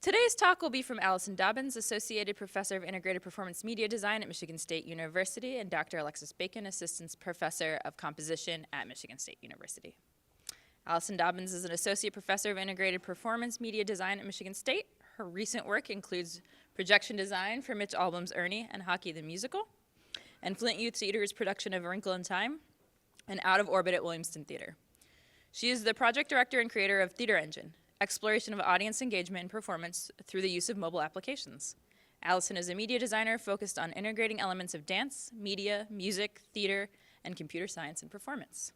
Today's talk will be from ALISON Dobbins, Associated Professor of Integrated Performance Media Design at Michigan State University, and Dr. Alexis Bacon, Assistant Professor of Composition at Michigan State University. ALISON Dobbins is an Associate Professor of Integrated Performance Media Design at Michigan State. Her recent work includes projection design for Mitch Albom's Ernie and Hockey the Musical, and Flint Youth Theater's production of A Wrinkle in Time, and Out of Orbit at Williamston Theater. She is the project director and creator of Theater Engine, exploration of audience engagement and performance through the use of mobile applications. ALISON is a media designer focused on integrating elements of dance, media, music, theater, and computer science and performance.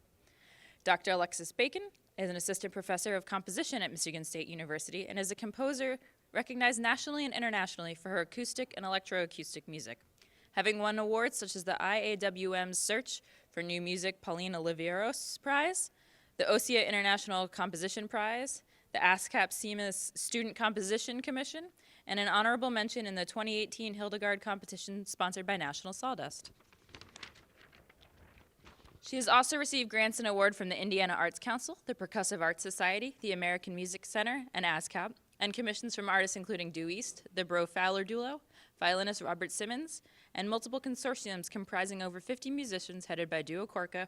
Dr. Alexis Bacon is an assistant professor of composition at Michigan State University and is a composer recognized nationally and internationally for her acoustic and electroacoustic music, having won awards such as the IAWM's Search for New Music Pauline Oliveros Prize, the OSIA International Composition Prize, the ASCAP CMAS Student Composition Commission, and an honorable mention in the 2018 Hildegard competition sponsored by National Sawdust. She has also received grants and awards from the Indiana Arts Council, the Percussive Arts Society, the American Music Center, and ASCAP, and commissions from artists including Due East, the Bro Fowler Duo, violinist Robert Simmons, and multiple consortiums comprising over 50 musicians headed by Duo Corca,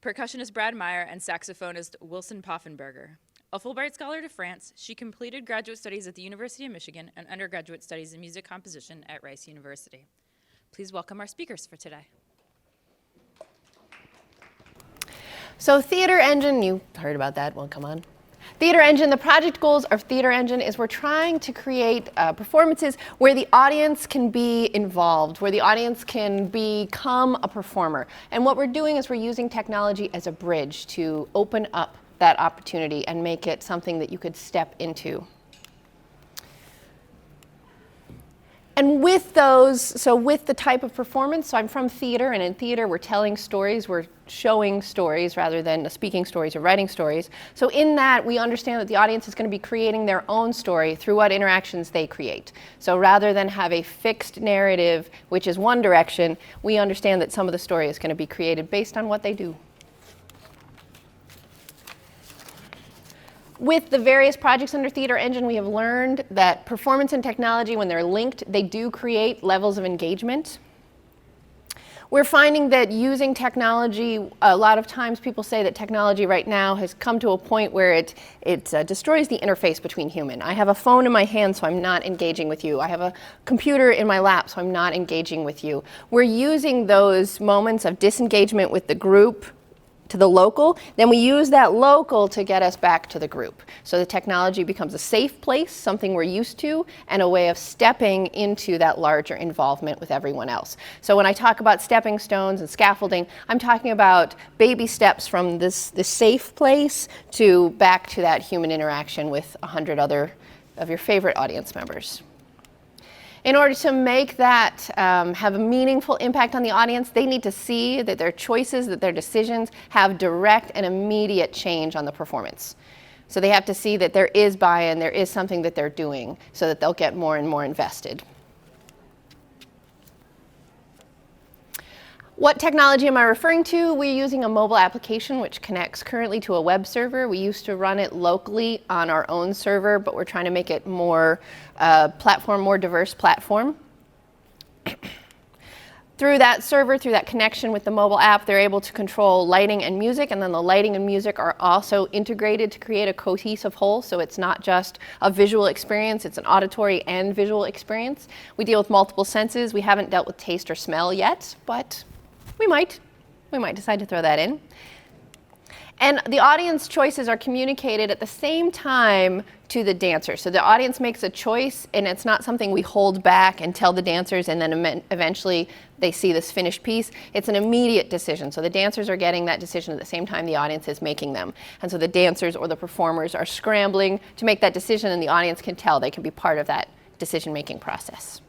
percussionist Brad Meyer, and saxophonist Wilson Poffenberger. A Fulbright Scholar to France, she completed graduate studies at the University of Michigan and undergraduate studies in music composition at Rice University. Please welcome our speakers for today. So Theater Engine, you heard about that one, come on. Theater Engine, the project goals of Theater Engine is we're trying to create performances where the audience can be involved, where the audience can become a performer. And what we're doing is we're using technology as a bridge to open up that opportunity and make it something that you could step into. And with those, so with the type of performance, so I'm from theater, and in theater we're telling stories, we're showing stories rather than speaking stories or writing stories. So in that, we understand that the audience is going to be creating their own story through what interactions they create. So rather than have a fixed narrative, which is one direction, we understand that some of the story is going to be created based on what they do. With the various projects under Theater Engine, we have learned that performance and technology, when they're linked, they do create levels of engagement. We're finding that using technology, a lot of times people say that technology right now has come to a point where it destroys the interface between human. I have a phone in my hand, so I'm not engaging with you. I have a computer in my lap, so I'm not engaging with you. We're using those moments of disengagement with the group to the local, then we use that local to get us back to the group. So the technology becomes a safe place, something we're used to, and a way of stepping into that larger involvement with everyone else. So when I talk about stepping stones and scaffolding, I'm talking about baby steps from this safe place to back to that human interaction with 100 other of your favorite audience members. In order to make that have a meaningful impact on the audience, they need to see that their choices, that their decisions have direct and immediate change on the performance. So they have to see that there is buy-in, there is something that they're doing, so that they'll get more and more invested. What technology am I referring to? We're using a mobile application which connects currently to a web server. We used to run it locally on our own server, but we're trying to make it more more diverse platform. Through that server, through that connection with the mobile app, they're able to control lighting and music, and then the lighting and music are also integrated to create a cohesive whole, so it's not just a visual experience, it's an auditory and visual experience. We deal with multiple senses. We haven't dealt with taste or smell yet, but we might decide to throw that in. And the audience choices are communicated at the same time to the dancer. So the audience makes a choice, and it's not something we hold back and tell the dancers and then eventually they see this finished piece. It's an immediate decision. So the dancers are getting that decision at the same time the audience is making them. And so the dancers or the performers are scrambling to make that decision, and the audience can tell. They can be part of that decision-making process.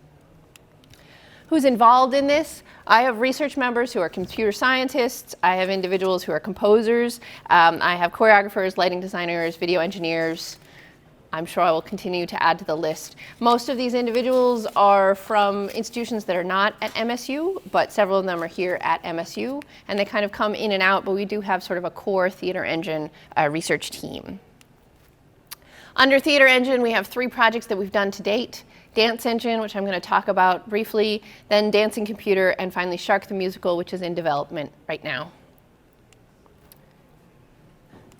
Who's involved in this? I have research members who are computer scientists. I have individuals who are composers. I have choreographers, lighting designers, video engineers. I'm sure I will continue to add to the list. Most of these individuals are from institutions that are not at MSU, but several of them are here at MSU, and they kind of come in and out, but we do have sort of a core Theater Engine research team. Under Theater Engine, we have 3 projects that we've done to date. Dance Engine, which I'm going to talk about briefly, then Dancing Computer, and finally Shark the Musical, which is in development right now.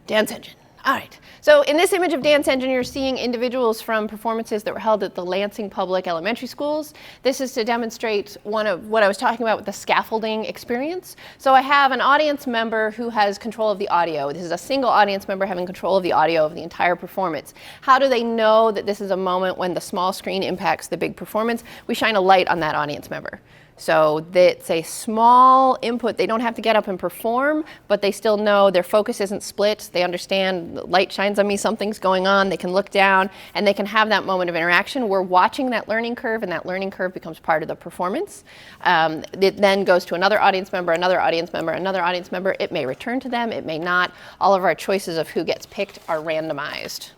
Dance Engine. All right. So in this image of Dance Engine, you're seeing individuals from performances that were held at the Lansing Public Elementary Schools. This is to demonstrate one of what I was talking about with the scaffolding experience. So I have an audience member who has control of the audio. This is a single audience member having control of the audio of the entire performance. How do they know that this is a moment when the small screen impacts the big performance? We shine a light on that audience member. So it's a small input. They don't have to get up and perform, but they still know their focus isn't split. They understand the light shines on me, something's going on. They can look down and they can have that moment of interaction. We're watching that learning curve, and that learning curve becomes part of the performance. It then goes to another audience member, another audience member, another audience member. It may return to them, it may not. All of our choices of who gets picked are randomized.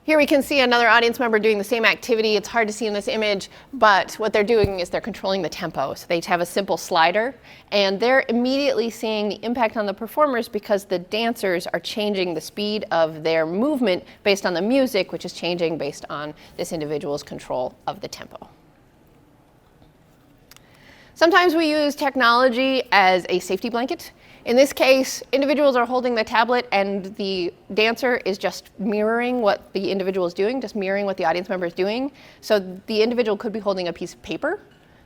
Here we can see another audience member doing the same activity. It's hard to see in this image, but what they're doing is they're controlling the tempo. So they have a simple slider, and they're immediately seeing the impact on the performers because the dancers are changing the speed of their movement based on the music, which is changing based on this individual's control of the tempo. Sometimes we use technology as a safety blanket. In this case, individuals are holding the tablet and the dancer is just mirroring what the individual is doing, just mirroring what the audience member is doing. So the individual could be holding a piece of paper.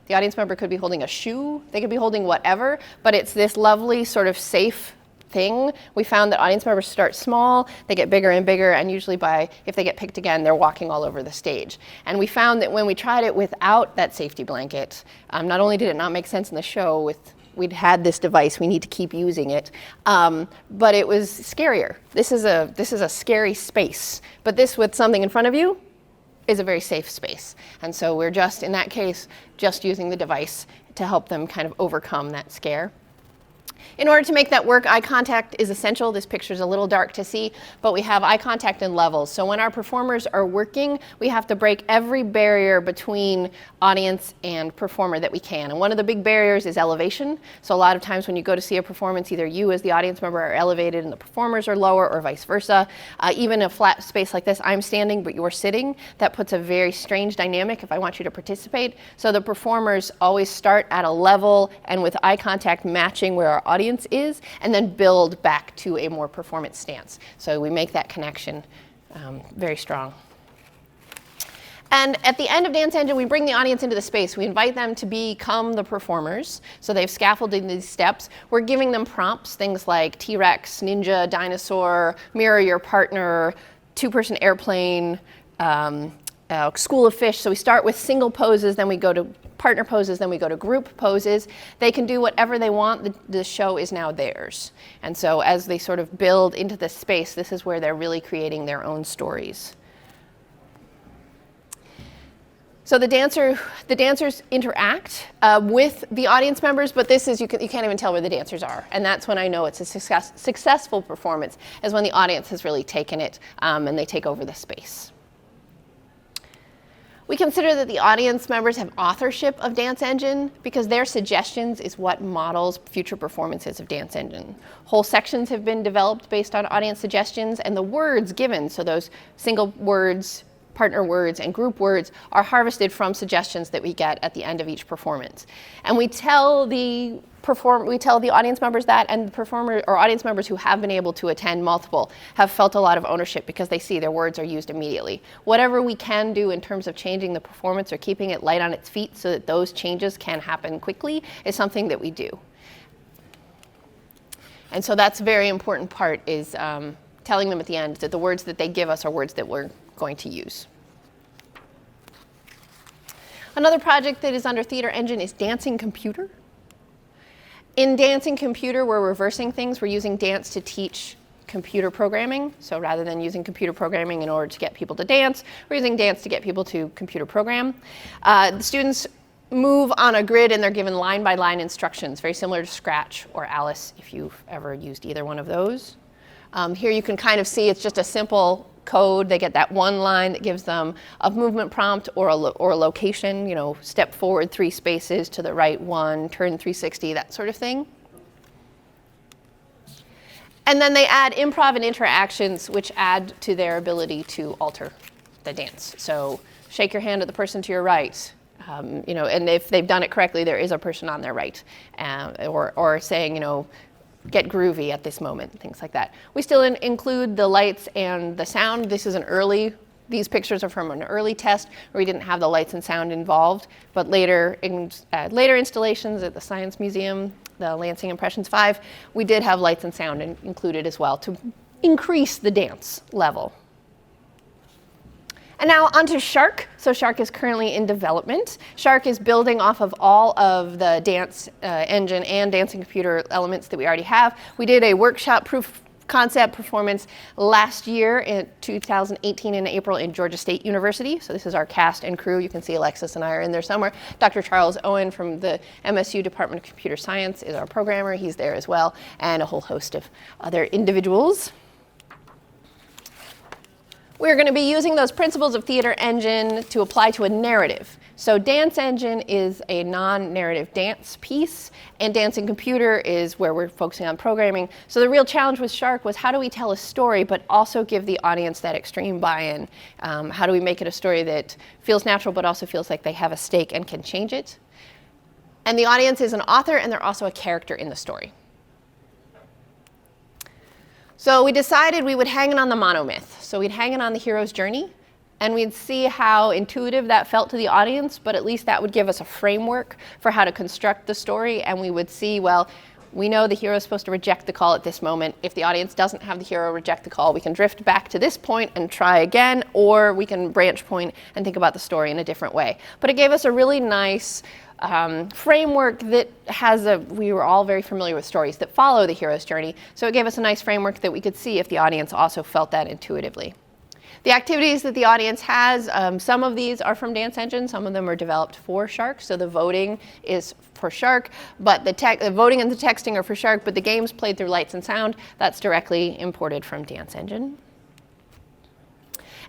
The audience member could be holding a shoe. They could be holding whatever, but it's this lovely sort of safe thing. We found that audience members start small, they get bigger and bigger, and usually if they get picked again, they're walking all over the stage. And we found that when we tried it without that safety blanket, not only did it not make sense in the show we'd had this device, we need to keep using it, but it was scarier. This is a scary space, but this with something in front of you is a very safe space. And so we're just, in that case, just using the device to help them kind of overcome that scare. In order to make that work, eye contact is essential. This picture is a little dark to see, but we have eye contact in levels. So when our performers are working, we have to break every barrier between audience and performer that we can. And one of the big barriers is elevation. So a lot of times when you go to see a performance, either you as the audience member are elevated and the performers are lower, or vice versa. Even a flat space like this, I'm standing, but you're sitting. That puts a very strange dynamic if I want you to participate. So the performers always start at a level and with eye contact matching where our audience is, and then build back to a more performance stance. So we make that connection very strong. And at the end of Dance Engine, we bring the audience into the space. We invite them to become the performers. So they've scaffolded these steps. We're giving them prompts, things like T-Rex, Ninja, Dinosaur, Mirror Your Partner, Two-Person Airplane, School of Fish. So we start with single poses, then we go to partner poses, then we go to group poses. They can do whatever they want. The show is now theirs. And so as they sort of build into this space, this is where they're really creating their own stories. So the dancers interact with the audience members, but this is, you can't even tell where the dancers are. And that's when I know it's a successful performance, is when the audience has really taken it and they take over the space. We consider that the audience members have authorship of Dance Engine because their suggestions is what models future performances of Dance Engine. Whole sections have been developed based on audience suggestions, and the words given, so those single words, partner words, and group words, are harvested from suggestions that we get at the end of each performance. And we tell the audience members that, and performers or audience members who have been able to attend multiple have felt a lot of ownership because they see their words are used immediately. Whatever we can do in terms of changing the performance or keeping it light on its feet so that those changes can happen quickly is something that we do. And so that's a very important part, is telling them at the end that the words that they give us are words that we're going to use. Another project that is under Theater Engine is Dancing Computer. In Dancing Computer, we're reversing things. We're using dance to teach computer programming. So rather than using computer programming in order to get people to dance, we're using dance to get people to computer program. The students move on a grid and they're given line-by-line instructions, very similar to Scratch or Alice, if you've ever used either one of those. Here you can kind of see it's just a simple code. They get that one line that gives them a movement prompt or a location, step forward 3 spaces, to the right 1, turn 360, that sort of thing. And then they add improv and interactions, which add to their ability to alter the dance. So shake your hand at the person to your right. You know, and if they've done it correctly, there is a person on their right. Or saying, you know, get groovy at this moment, things like that. We still include the lights and the sound. These pictures are from an early test where we didn't have the lights and sound involved, but later installations at the Science Museum, the Lansing Impressions 5, we did have lights and sound included as well to increase the dance level. And now onto Shark. So Shark is currently in development. Shark is building off of all of the dance engine and dancing computer elements that we already have. We did a workshop proof concept performance last year in 2018 in April in Georgia State University. So this is our cast and crew. You can see Alexis and I are in there somewhere. Dr. Charles Owen from the MSU Department of Computer Science is our programmer. He's there as well, and a whole host of other individuals. We're going to be using those principles of theater engine to apply to a narrative. So dance engine is a non-narrative dance piece, and dancing computer is where we're focusing on programming. So the real challenge with Shark was how do we tell a story but also give the audience that extreme buy-in? How do we make it a story that feels natural but also feels like they have a stake and can change it? And the audience is an author, and they're also a character in the story. So we decided we would hang it on the monomyth. So we'd hang it on the hero's journey, and we'd see how intuitive that felt to the audience, but at least that would give us a framework for how to construct the story, and we would see, well, we know the hero is supposed to reject the call at this moment. If the audience doesn't have the hero reject the call, we can drift back to this point and try again, or we can branch point and think about the story in a different way. But it gave us a really nice framework that we were all very familiar with stories that follow the hero's journey, so it gave us a nice framework that we could see if the audience also felt that intuitively. The activities that the audience has, some of these are from Dance Engine, some of them are developed for Shark, so the voting is for Shark, but the voting and the texting are for Shark, but the games played through lights and sound, that's directly imported from Dance Engine.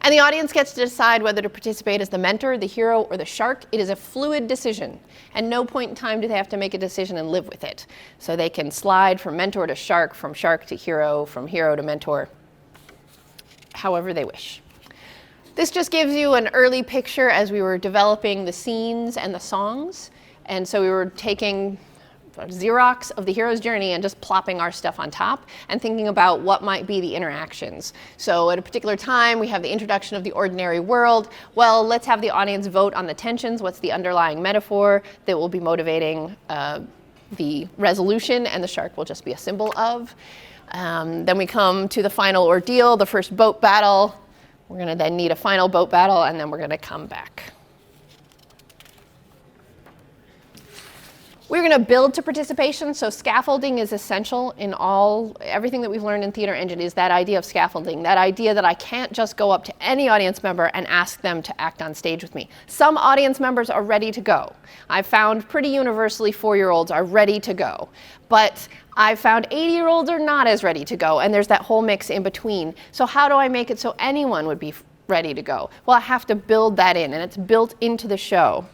And the audience gets to decide whether to participate as the mentor, the hero, or the shark. It is a fluid decision. At no point in time do they have to make a decision and live with it. So they can slide from mentor to shark, from shark to hero, from hero to mentor, however they wish. This just gives you an early picture as we were developing the scenes and the songs. And so we were taking Xerox of the hero's journey and just plopping our stuff on top and thinking about what might be the interactions. So at a particular time, we have the introduction of the ordinary world. Well, let's have the audience vote on the tensions. What's the underlying metaphor that will be motivating the resolution, and the shark will just be a symbol of. Then we come to the final ordeal, the first boat battle. We're going to then need a final boat battle, and then we're going to come back. We're going to build to participation, so scaffolding is essential in everything that we've learned in Theater Engine is that idea of scaffolding, that idea that I can't just go up to any audience member and ask them to act on stage with me. Some audience members are ready to go. I've found pretty universally 4-year-olds are ready to go, but I've found 80-year-olds are not as ready to go, and there's that whole mix in between. So how do I make it so anyone would be ready to go? Well, I have to build that in, and it's built into the show.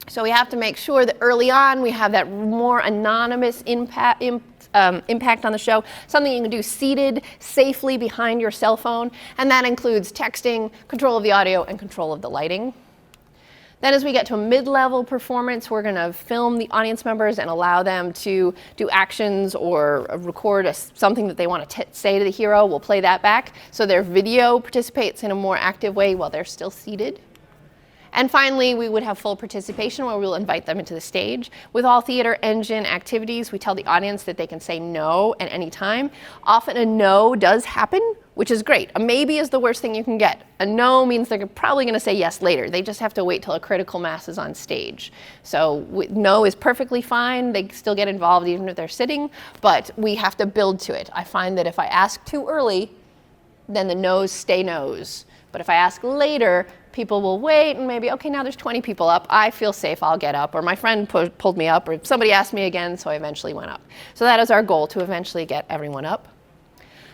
So we have to make sure that early on we have that more anonymous impact on the show, something you can do seated safely behind your cell phone, and that includes texting, control of the audio, and control of the lighting. Then as we get to a mid-level performance, we're going to film the audience members and allow them to do actions or record something that they want to say to the hero. We'll play that back so their video participates in a more active way while they're still seated. And finally, we would have full participation where we'll invite them into the stage. With all Theater Engine activities, we tell the audience that they can say no at any time. Often a no does happen, which is great. A maybe is the worst thing you can get. A no means they're probably going to say yes later. They just have to wait till a critical mass is on stage. So no is perfectly fine. They still get involved even if they're sitting, but we have to build to it. I find that if I ask too early, then the no's stay no's. But if I ask later, people will wait and maybe, okay, now there's 20 people up. I feel safe, I'll get up. Or my friend pulled me up, or somebody asked me again, so I eventually went up. So that is our goal, to eventually get everyone up.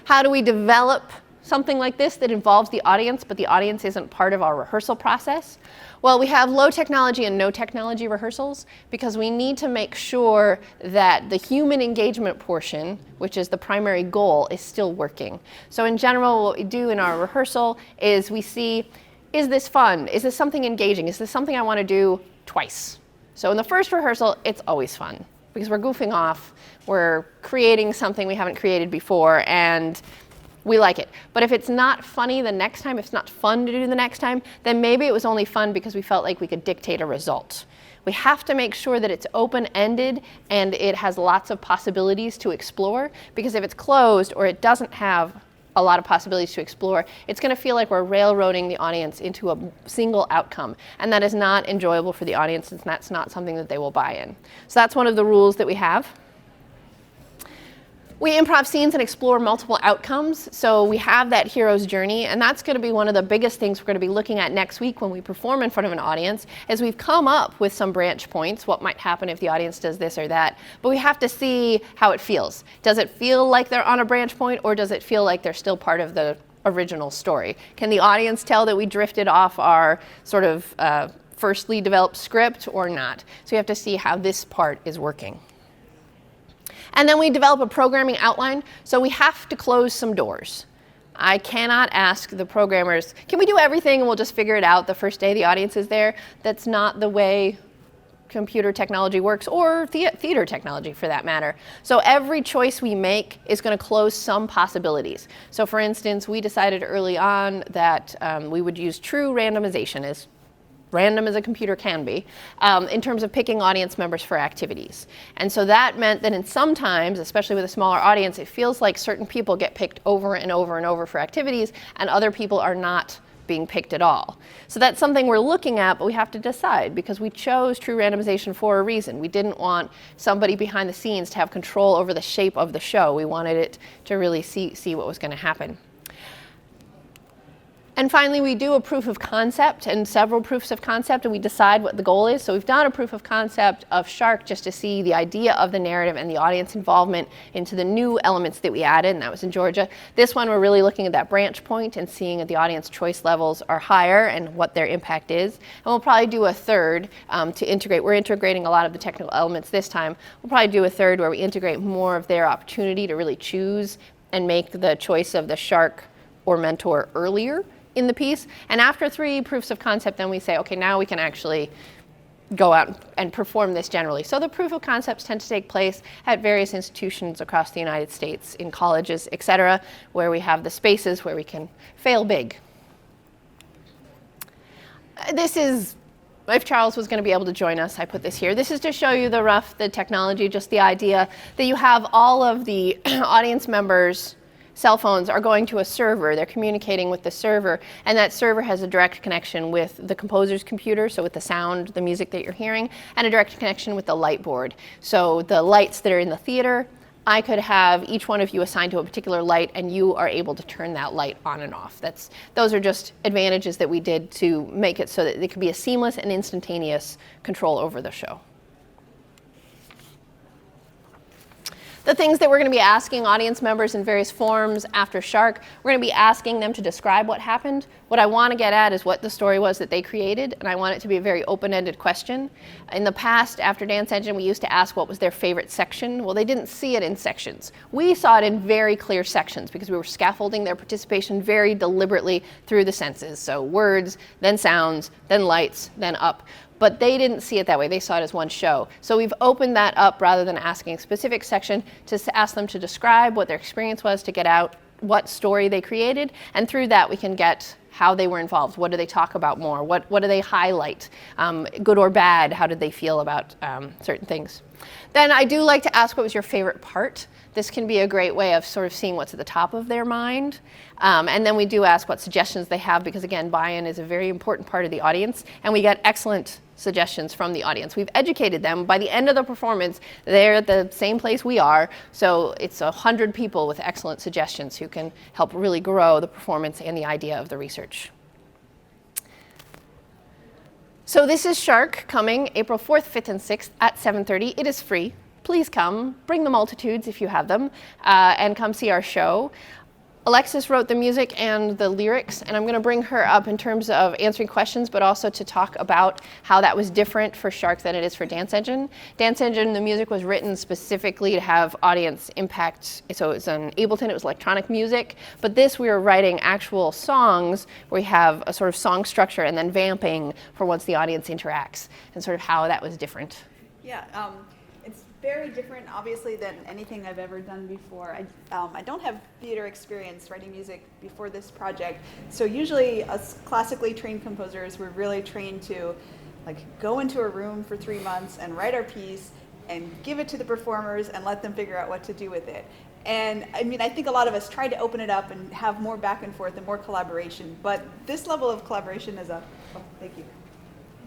How do we develop something like this that involves the audience, but the audience isn't part of our rehearsal process? Well, we have low technology and no technology rehearsals because we need to make sure that the human engagement portion, which is the primary goal, is still working. So in general, what we do in our rehearsal is we see, is this fun? Is this something engaging? Is this something I want to do twice? So in the first rehearsal, it's always fun because we're goofing off, we're creating something we haven't created before, and we like it. But if it's not funny the next time, if it's not fun to do the next time, then maybe it was only fun because we felt like we could dictate a result. We have to make sure that it's open-ended and it has lots of possibilities to explore, because if it's closed or it doesn't have a lot of possibilities to explore, it's going to feel like we're railroading the audience into a single outcome, and that is not enjoyable for the audience, and that's not something that they will buy in. So that's one of the rules that we have. We improv scenes and explore multiple outcomes. So we have that hero's journey, and that's going to be one of the biggest things we're going to be looking at next week when we perform in front of an audience, is we've come up with some branch points, what might happen if the audience does this or that, but we have to see how it feels. Does it feel like they're on a branch point, or does it feel like they're still part of the original story? Can the audience tell that we drifted off our sort of firstly developed script or not? So you have to see how this part is working. And then we develop a programming outline, so we have to close some doors. I cannot ask the programmers, can we do everything and we'll just figure it out the first day the audience is there? That's not the way computer technology works, or theater technology for that matter. So every choice we make is going to close some possibilities. So for instance, we decided early on that we would use true randomization, as random as a computer can be, in terms of picking audience members for activities. And so that meant that in sometimes, especially with a smaller audience, it feels like certain people get picked over and over and over for activities, and other people are not being picked at all. So that's something we're looking at, but we have to decide, because we chose true randomization for a reason. We didn't want somebody behind the scenes to have control over the shape of the show. We wanted it to really see what was going to happen. And finally, we do a proof of concept and several proofs of concept, and we decide what the goal is. So we've done a proof of concept of Shark just to see the idea of the narrative and the audience involvement into the new elements that we added, and that was in Georgia. This one, we're really looking at that branch point and seeing if the audience choice levels are higher and what their impact is. And we'll probably do a third to integrate. We're integrating a lot of the technical elements this time. We'll probably do a third where we integrate more of their opportunity to really choose and make the choice of the Shark or mentor earlier in the piece. And after 3 proofs of concept, then we say, okay, now we can actually go out and perform this generally. So the proof of concepts tend to take place at various institutions across the United States, in colleges, et cetera, where we have the spaces where we can fail big. This is, if Charles was going to be able to join us, I put this here. This is to show you the technology, just the idea that you have all of the audience members' cell phones are going to a server. They're communicating with the server, and that server has a direct connection with the composer's computer, so with the sound, the music that you're hearing, and a direct connection with the light board. So the lights that are in the theater, I could have each one of you assigned to a particular light, and you are able to turn that light on and off. Those are just advantages that we did to make it so that it could be a seamless and instantaneous control over the show. The things that we're going to be asking audience members in various forms after Shark, we're going to be asking them to describe what happened. What I want to get at is what the story was that they created, and I want it to be a very open-ended question. In the past, after Dance Engine, we used to ask what was their favorite section. Well, they didn't see it in sections. We saw it in very clear sections because we were scaffolding their participation very deliberately through the senses. So words, then sounds, then lights, then up. But they didn't see it that way. They saw it as one show. So we've opened that up rather than asking a specific section to ask them to describe what their experience was, to get out what story they created, and through that we can get how they were involved. What do they talk about more? What do they highlight? Good or bad, how did they feel about certain things? Then I do like to ask, what was your favorite part? This can be a great way of sort of seeing what's at the top of their mind. And then we do ask what suggestions they have, because again, buy-in is a very important part of the audience, and we get excellent suggestions from the audience. We've educated them. By the end of the performance, they're at the same place we are, so it's 100 people with excellent suggestions who can help really grow the performance and the idea of the research. So this is Shark, coming April 4th, 5th, and 6th at 7:30. It is free. Please come, bring the multitudes if you have them, and come see our show. Alexis wrote the music and the lyrics, and I'm going to bring her up in terms of answering questions, but also to talk about how that was different for Shark than it is for Dance Engine. Dance Engine, the music was written specifically to have audience impact, so it was on Ableton, it was electronic music, but this we were writing actual songs where we have a sort of song structure and then vamping for once the audience interacts, and sort of how that was different. Yeah, it's very different, obviously, than anything I've ever done before. I don't have theater experience writing music before this project, so usually us classically trained composers, we're really trained to go into a room for 3 months and write our piece and give it to the performers and let them figure out what to do with it. And I mean, I think a lot of us tried to open it up and have more back and forth and more collaboration, but this level of collaboration is thank you.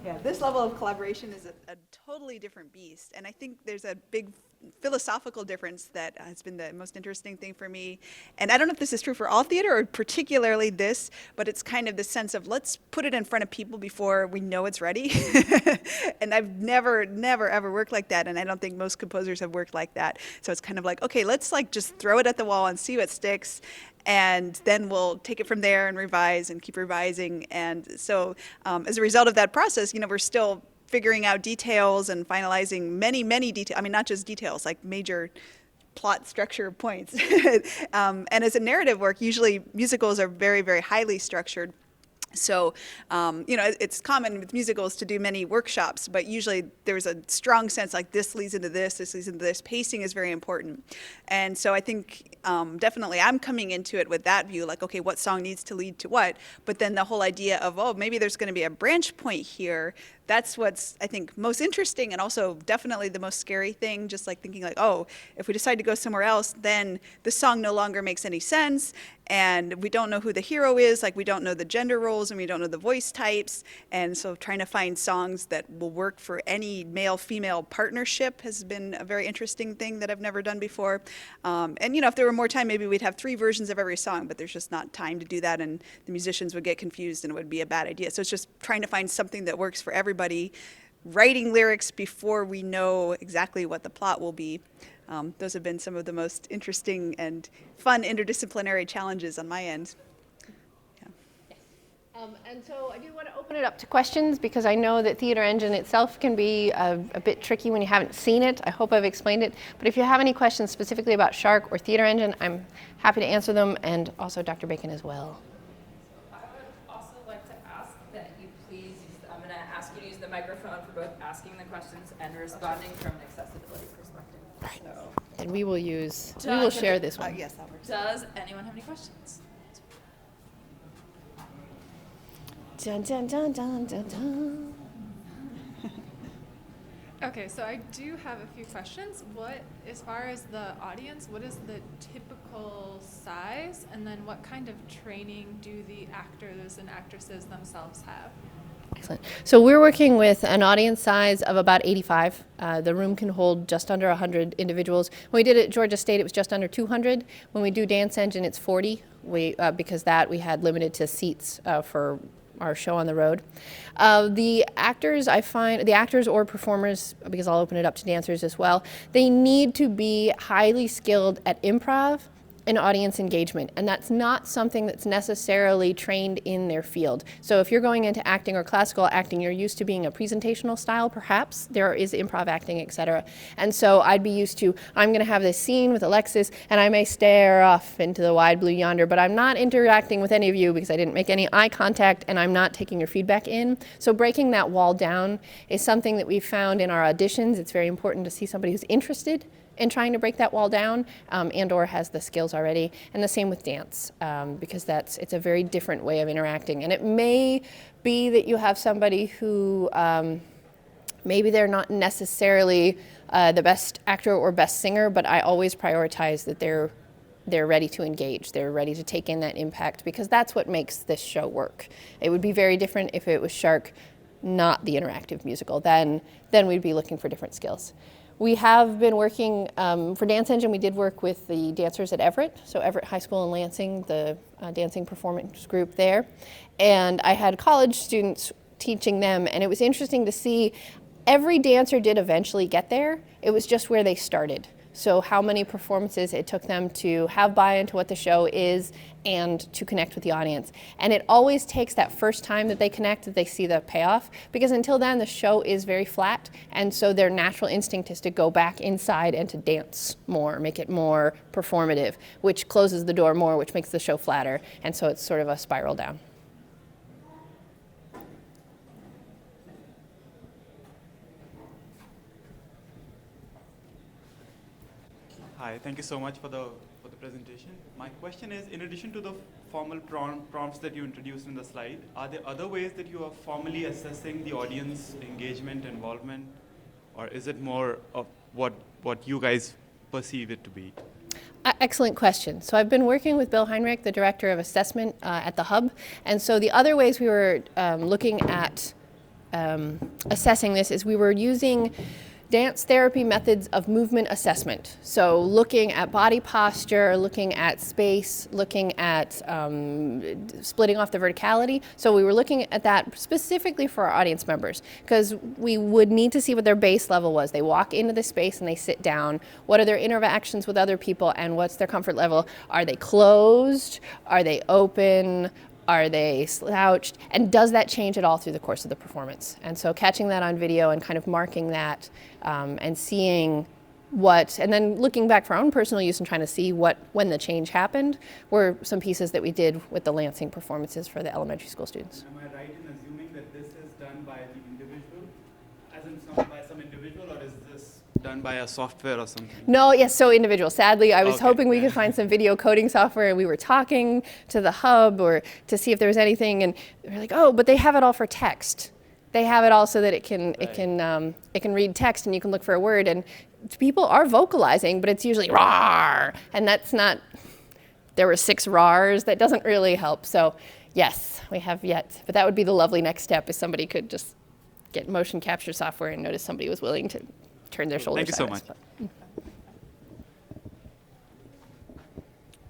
Yeah, this level of collaboration is a totally different beast, and I think there's a big philosophical difference that has been the most interesting thing for me. And I don't know if this is true for all theater or particularly this, but it's kind of the sense of let's put it in front of people before we know it's ready. And I've never, ever worked like that, and I don't think most composers have worked like that. So it's kind of like, okay, let's just throw it at the wall and see what sticks. And then we'll take it from there and revise and keep revising. And so as a result of that process, we're still figuring out details and finalizing many details. I mean, not just details, like major plot structure points. And as a narrative work, usually musicals are very, very highly structured. So, it's common with musicals to do many workshops, but usually there's a strong sense like this leads into this leads into this. Pacing is very important. And so I think definitely I'm coming into it with that view, like, okay, what song needs to lead to what? But then the whole idea of, oh, maybe there's going to be a branch point here. That's what's, I think, most interesting and also definitely the most scary thing, just like thinking like, oh, if we decide to go somewhere else, then the song no longer makes any sense, and we don't know who the hero is, like we don't know the gender roles and we don't know the voice types, and so trying to find songs that will work for any male-female partnership has been a very interesting thing that I've never done before. And if there were more time, maybe we'd have 3 versions of every song, but there's just not time to do that, and the musicians would get confused and it would be a bad idea. So it's just trying to find something that works for everybody, writing lyrics before we know exactly what the plot will be. Those have been some of the most interesting and fun interdisciplinary challenges on my end. Yeah. And so I do want to open it up to questions because I know that Theater Engine itself can be a bit tricky when you haven't seen it. I hope I've explained it. But if you have any questions specifically about Shark or Theater Engine, I'm happy to answer them, and also Dr. Bacon as well. The microphone for both asking the questions and responding from an accessibility perspective. Right. So, And we will share this one. Yes, that works. does anyone have any questions? Dun, dun, dun, dun, dun, dun. Okay, so I do have a few questions. As far as the audience, what is the typical size? And then what kind of training do the actors and actresses themselves have? Excellent. So we're working with an audience size of about 85. The room can hold just under 100 individuals. When we did it at Georgia State, it was just under 200. When we do Dance Engine, it's 40. Because we had limited to seats for our show on the road. The actors or performers, because I'll open it up to dancers as well, they need to be highly skilled at improv and audience engagement, and that's not something that's necessarily trained in their field. So if you're going into acting or classical acting, you're used to being a presentational style, perhaps. There is improv acting, etc. And so I'd be used to, I'm going to have this scene with Alexis, and I may stare off into the wide blue yonder, but I'm not interacting with any of you because I didn't make any eye contact, and I'm not taking your feedback in. So breaking that wall down is something that we've found in our auditions. It's very important to see somebody who's interested in trying to break that wall down and or has the skills already. And the same with dance, because it's a very different way of interacting. And it may be that you have somebody who maybe they're not necessarily the best actor or best singer, but I always prioritize that they're ready to engage. They're ready to take in that impact, because that's what makes this show work. It would be very different if it was Shark, not the interactive musical. Then we'd be looking for different skills. We have been working, for Dance Engine, we did work with the dancers at Everett, so Everett High School in Lansing, the dancing performance group there. And I had college students teaching them, and it was interesting to see every dancer did eventually get there. It was just where they started. So how many performances it took them to have buy-in to what the show is and to connect with the audience. And it always takes that first time that they connect that they see the payoff, because until then the show is very flat, and so their natural instinct is to go back inside and to dance more, make it more performative, which closes the door more, which makes the show flatter, and so it's sort of a spiral down. Hi, thank you so much for the presentation. My question is, in addition to the formal prompts that you introduced in the slide, are there other ways that you are formally assessing the audience engagement, involvement, or is it more of what you guys perceive it to be? Excellent question. So I've been working with Bill Heinrich, the Director of Assessment at the Hub, and so the other ways we were looking at assessing this is we were using dance therapy methods of movement assessment. So looking at body posture, looking at space, looking at splitting off the verticality. So we were looking at that specifically for our audience members, because we would need to see what their base level was. They walk into the space and they sit down. What are their interactions with other people and what's their comfort level? Are they closed? Are they open? Are they slouched? And does that change at all through the course of the performance? And so catching that on video and kind of marking that and seeing what, and then looking back for our own personal use and trying to see when the change happened were some pieces that we did with the Lansing performances for the elementary school students. Am I right in assuming that this is done by the individual, as in by some individual, or is this done by a software or something? No, yes, so individual. Sadly, I was Okay. hoping we could find some video coding software, and we were talking to the Hub or to see if there was anything, and we're like, oh, but they have it all for text. They have it all so that it can read text, and you can look for a word, and people are vocalizing, but it's usually rawr, and that's not. There were 6 rawrs. That doesn't really help. So, yes, we have yet, but that would be the lovely next step if somebody could just get motion capture software and notice somebody was willing to turn their shoulders. Thank you so at us. much.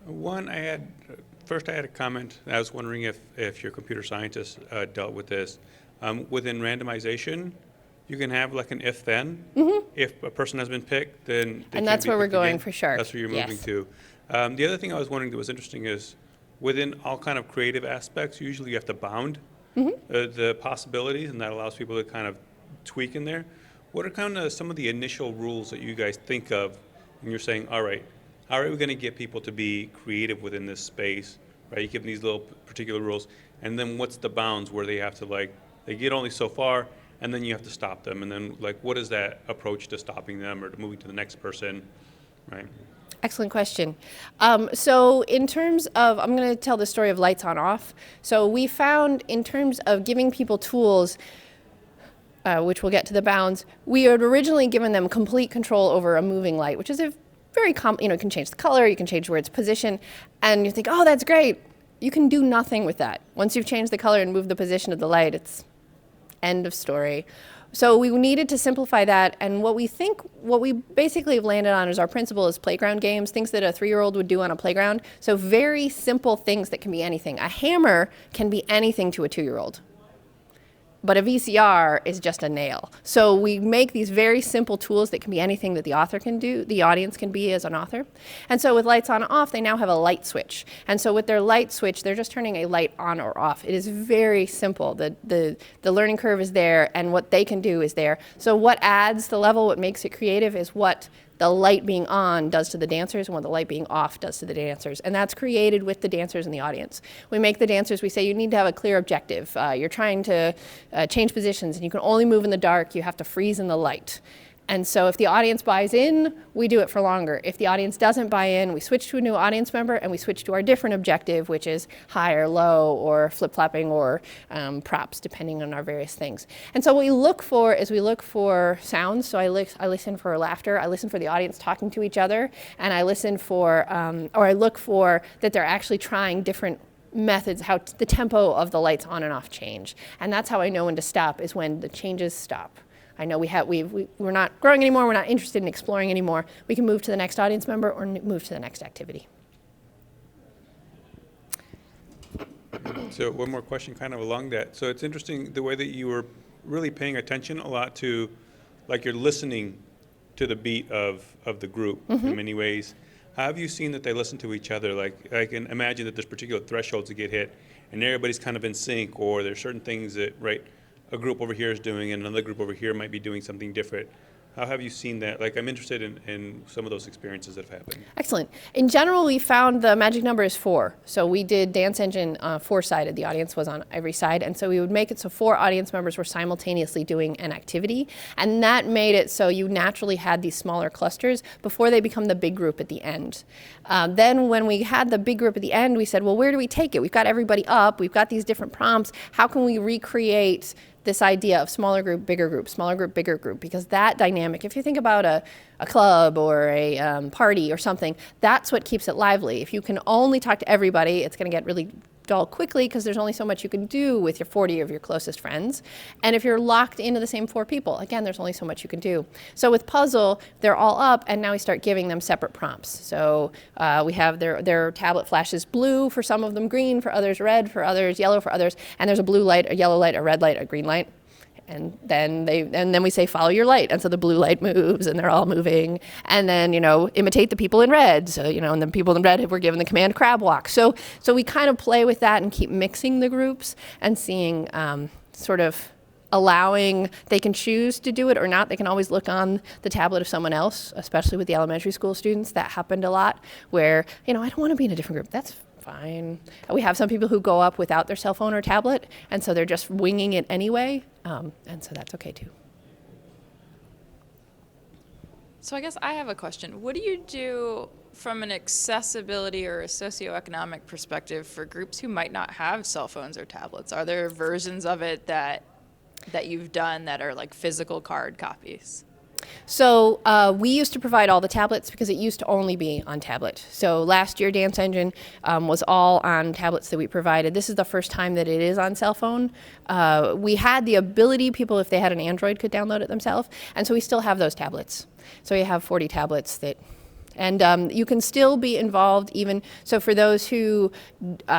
One, first I had a comment. I was wondering if your computer scientists dealt with this. Within randomization, you can have like an if-then. If a person has been picked, then they And can that's be where we're picked going again. for sure. That's where you're Yes. moving to. The other thing I was wondering that was interesting is within all kind of creative aspects, usually you have to bound the possibilities, and that allows people to kind of tweak in there. What are kind of some of the initial rules that you guys think of when you're saying, all right, how are we going to get people to be creative within this space, right? You give them these little particular rules, and then what's the bounds where they have to they get only so far, and then you have to stop them, and then what is that approach to stopping them or to moving to the next person, right? Excellent question. So in terms of, I'm going to tell the story of lights on off. So we found in terms of giving people tools, which we'll get to the bounds, we had originally given them complete control over a moving light, which is a very you can change the color, you can change where it's positioned, and you think, oh, that's great. You can do nothing with that. Once you've changed the color and moved the position of the light, it's end of story. So we needed to simplify that, and what we basically have landed on as our principle is playground games, things that a 3-year-old would do on a playground. So very simple things that can be anything. A hammer can be anything to a 2-year-old. But a VCR is just a nail. So we make these very simple tools that can be anything that the author can do, the audience can be as an author. And so with lights on off, they now have a light switch. And so with their light switch, they're just turning a light on or off. It is very simple. The learning curve is there, and what they can do is there. So what adds the level, what makes it creative, is what the light being on does to the dancers and what the light being off does to the dancers. And that's created with the dancers and the audience. We make the dancers, we say you need to have a clear objective. You're trying to change positions and you can only move in the dark, you have to freeze in the light. And so if the audience buys in, we do it for longer. If the audience doesn't buy in, we switch to a new audience member and we switch to our different objective, which is high or low or flip-flopping or props, depending on our various things. And so what we look for is we look for sounds. So I listen for laughter, I listen for the audience talking to each other, and I listen for, or I look for that they're actually trying different methods, how the tempo of the lights on and off change. And that's how I know when to stop, is when the changes stop. I know we're not growing anymore, we're not interested in exploring anymore. We can move to the next audience member or move to the next activity. So one more question kind of along that. So it's interesting the way that you were really paying attention a lot to, like, you're listening to the beat of the group in many ways. How have you seen that they listen to each other? Like, I can imagine that there's particular thresholds that get hit, and everybody's kind of in sync, or there's certain things that, right, a group over here is doing, and another group over here might be doing something different. How have you seen that? Like, I'm interested in some of those experiences that have happened. Excellent. In general, we found the magic number is 4. So we did Dance Engine 4-sided. The audience was on every side. And so we would make it so 4 audience members were simultaneously doing an activity. And that made it so you naturally had these smaller clusters before they become the big group at the end. Then when we had the big group at the end, we said, well, where do we take it? We've got everybody up. We've got these different prompts. How can we recreate this idea of smaller group, bigger group, smaller group, bigger group? Because that dynamic, if you think about a club or a party or something, that's what keeps it lively. If you can only talk to everybody, it's going to get really dull quickly because there's only so much you can do with your 40 of your closest friends. And if you're locked into the same 4 people, again, there's only so much you can do. So with Puzzle, they're all up, and now we start giving them separate prompts. So we have their tablet flashes blue, for some of them green, for others red, for others yellow, for others, and there's a blue light, a yellow light, a red light, a green light. And then we say, follow your light. And so the blue light moves, and they're all moving. And then, imitate the people in red. So, and the people in red were given the command crab walk. So we kind of play with that and keep mixing the groups and seeing sort of allowing, they can choose to do it or not. They can always look on the tablet of someone else, especially with the elementary school students. That happened a lot where, I don't want to be in a different group. That's fine. We have some people who go up without their cell phone or tablet, and so they're just winging it anyway, and so that's okay too. So I guess I have a question. What do you do from an accessibility or a socioeconomic perspective for groups who might not have cell phones or tablets? Are there versions of it that you've done that are like physical card copies? So we used to provide all the tablets because it used to only be on tablet. So last year, Dance Engine was all on tablets that we provided. This is the first time that it is on cell phone. We had the ability, people, if they had an Android, could download it themselves. And so we still have those tablets. So we have 40 tablets that... And you can still be involved even, so for those who,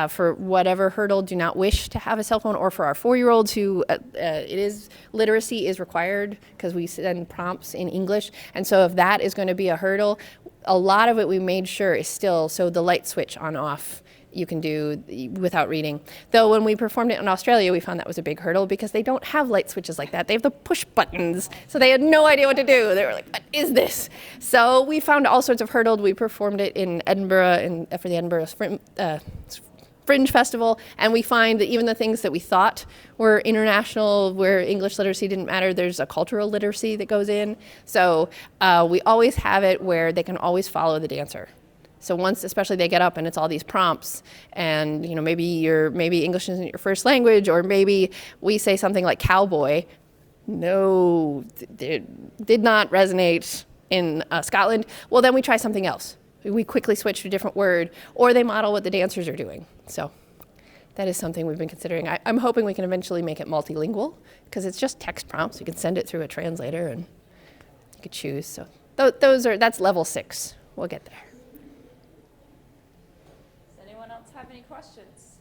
for whatever hurdle, do not wish to have a cell phone, or for our 4-year-olds who, literacy is required because we send prompts in English. And so if that is going to be a hurdle, a lot of it we made sure is still, so the light switch on off you can do without reading. Though when we performed it in Australia, we found that was a big hurdle because they don't have light switches like that. They have the push buttons. So they had no idea what to do. They were like, what is this? So we found all sorts of hurdles. We performed it in Edinburgh for the Edinburgh Fringe Festival, and we find that even the things that we thought were international, where English literacy didn't matter, there's a cultural literacy that goes in. So we always have it where they can always follow the dancer. So once, especially, they get up and it's all these prompts, and maybe English isn't your first language, or maybe we say something like cowboy. No, it did not resonate in Scotland. Well, then we try something else. We quickly switch to a different word, or they model what the dancers are doing. So that is something we've been considering. I'm hoping we can eventually make it multilingual, because it's just text prompts. You can send it through a translator and you could choose. So that's level 6. We'll get there. Have any questions?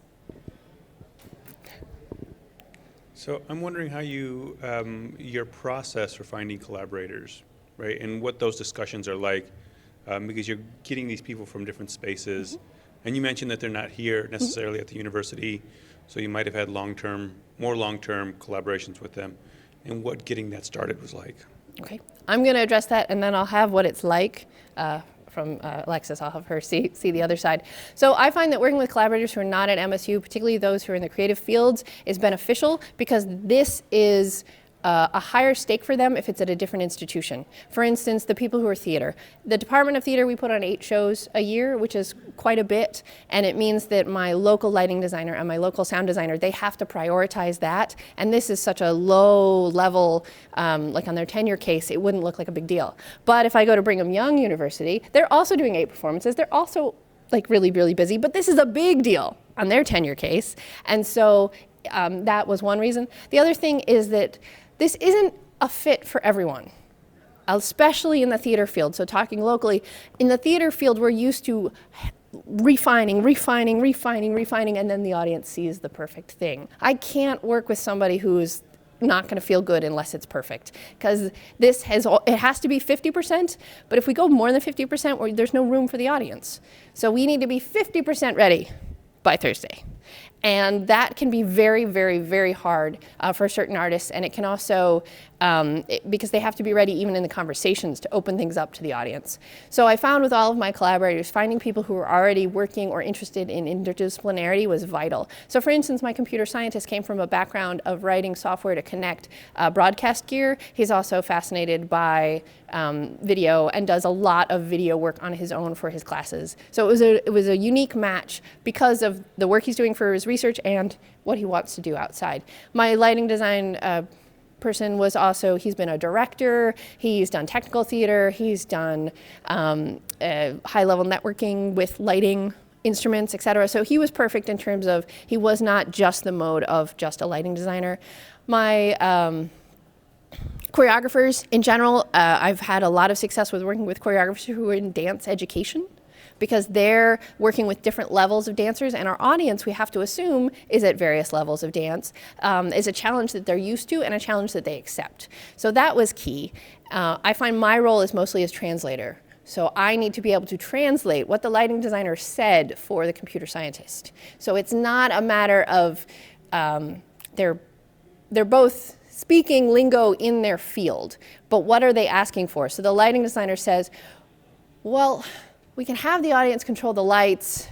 So I'm wondering how you, your process for finding collaborators, right, and what those discussions are like, because you're getting these people from different spaces, and you mentioned that they're not here necessarily at the university, so you might have had more long-term collaborations with them, and what getting that started was like. Okay, I'm going to address that, and then I'll have what it's like from Alexis. I'll have her see the other side. So I find that working with collaborators who are not at MSU, particularly those who are in the creative fields, is beneficial because this is a higher stake for them if it's at a different institution. For instance, the people who are theater. The Department of Theater, we put on 8 shows a year, which is quite a bit, and it means that my local lighting designer and my local sound designer, they have to prioritize that, and this is such a low level, like on their tenure case, it wouldn't look like a big deal. But if I go to Brigham Young University, they're also doing 8 performances, they're also like really, really busy, but this is a big deal on their tenure case, and so that was one reason. The other thing is that this isn't a fit for everyone, especially in the theater field. So talking locally, in the theater field, we're used to refining, and then the audience sees the perfect thing. I can't work with somebody who's not going to feel good unless it's perfect, because it has to be 50%, but if we go more than 50%, there's no room for the audience. So we need to be 50% ready by Thursday. And that can be very, very, very hard for certain artists, and it can also, because they have to be ready even in the conversations to open things up to the audience. So I found with all of my collaborators, finding people who were already working or interested in interdisciplinarity was vital. So for instance, my computer scientist came from a background of writing software to connect broadcast gear. He's also fascinated by video and does a lot of video work on his own for his classes. So it was a unique match because of the work he's doing for his research and what he wants to do outside. My lighting design person was also, he's been a director, he's done technical theater, he's done high-level networking with lighting instruments, etc. So he was perfect in terms of, he was not just the mode of just a lighting designer. My choreographers in general, I've had a lot of success with working with choreographers who are in dance education, because they're working with different levels of dancers, and our audience, we have to assume, is at various levels of dance, is a challenge that they're used to and a challenge that they accept. So that was key. I find my role is mostly as translator. So I need to be able to translate what the lighting designer said for the computer scientist. So it's not a matter of, they're both speaking lingo in their field, but what are they asking for? So the lighting designer says, well, we can have the audience control the lights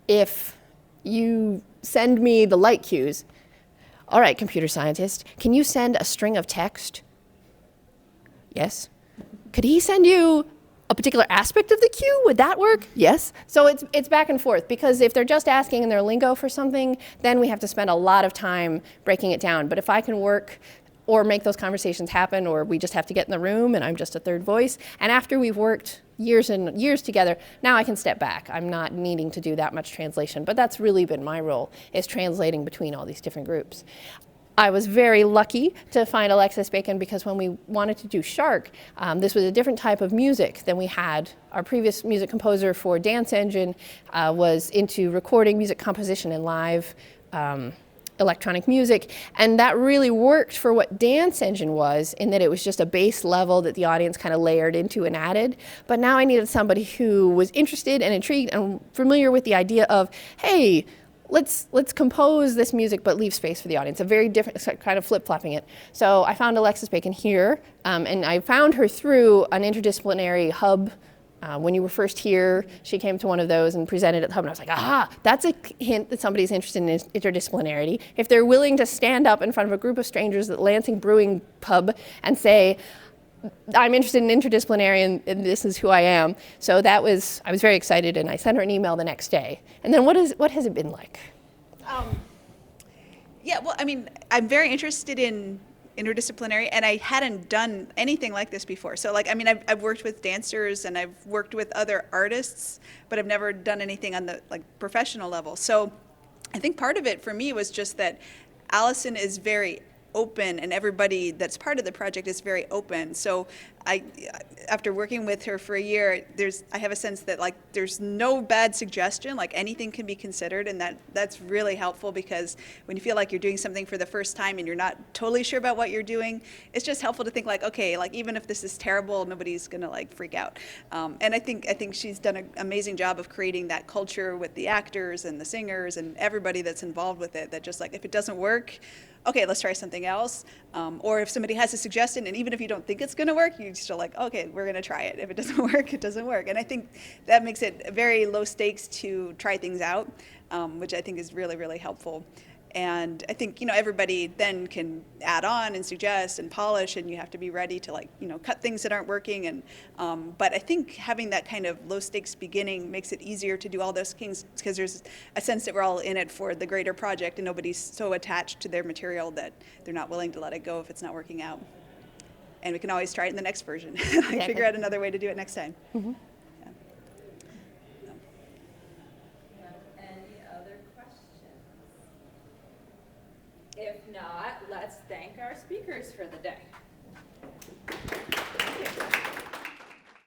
if you send me the light cues. All right, computer scientist, can you send a string of text? Yes. Could he send you a particular aspect of the cue? Would that work? Yes. So it's back and forth, because if they're just asking in their lingo for something, then we have to spend a lot of time breaking it down. But if I can work or make those conversations happen, or we just have to get in the room and I'm just a third voice, and after we've worked years and years together, now I can step back. I'm not needing to do that much translation, but that's really been my role, is translating between all these different groups. I was very lucky to find Alexis Bacon, because when we wanted to do Shark, this was a different type of music than we had. Our previous music composer for Dance Engine was into recording music composition and live electronic music, and that really worked for what Dance Engine was, in that it was just a base level that the audience kind of layered into and added. But now I needed somebody who was interested and intrigued and familiar with the idea of, hey, let's compose this music but leave space for the audience, a very different kind of flip-flopping it. So I found Alexis Bacon here, and I found her through an interdisciplinary hub. When you were first here, she came to one of those and presented at the hub, and I was like, aha, that's a hint that somebody's interested in interdisciplinarity. If they're willing to stand up in front of a group of strangers at Lansing Brewing Pub and say, I'm interested in interdisciplinary and this is who I am. So I was very excited, and I sent her an email the next day. And then what has it been like? Yeah, well, I mean, I'm very interested in interdisciplinary, and I hadn't done anything like this before. So like, I mean, I've worked with dancers and I've worked with other artists, but I've never done anything on the like professional level. So I think part of it for me was just that ALISON is very open, and everybody that's part of the project is very open. So after working with her for a year, I have a sense that like there's no bad suggestion, like anything can be considered, and that's really helpful, because when you feel like you're doing something for the first time and you're not totally sure about what you're doing, it's just helpful to think like, okay, like even if this is terrible, nobody's gonna like freak out. And I think she's done an amazing job of creating that culture with the actors and the singers and everybody that's involved with it, that just like, if it doesn't work, okay, let's try something else. Or if somebody has a suggestion, and even if you don't think it's gonna work, you're still like, okay, we're gonna try it. If it doesn't work, it doesn't work. And I think that makes it very low stakes to try things out, which I think is really, really helpful. And I think, everybody then can add on and suggest and polish, and you have to be ready to cut things that aren't working. And but I think having that kind of low stakes beginning makes it easier to do all those things, because there's a sense that we're all in it for the greater project, and nobody's so attached to their material that they're not willing to let it go if it's not working out. And we can always try it in the next version, figure out another way to do it next time. Mm-hmm. If not, let's thank our speakers for the day.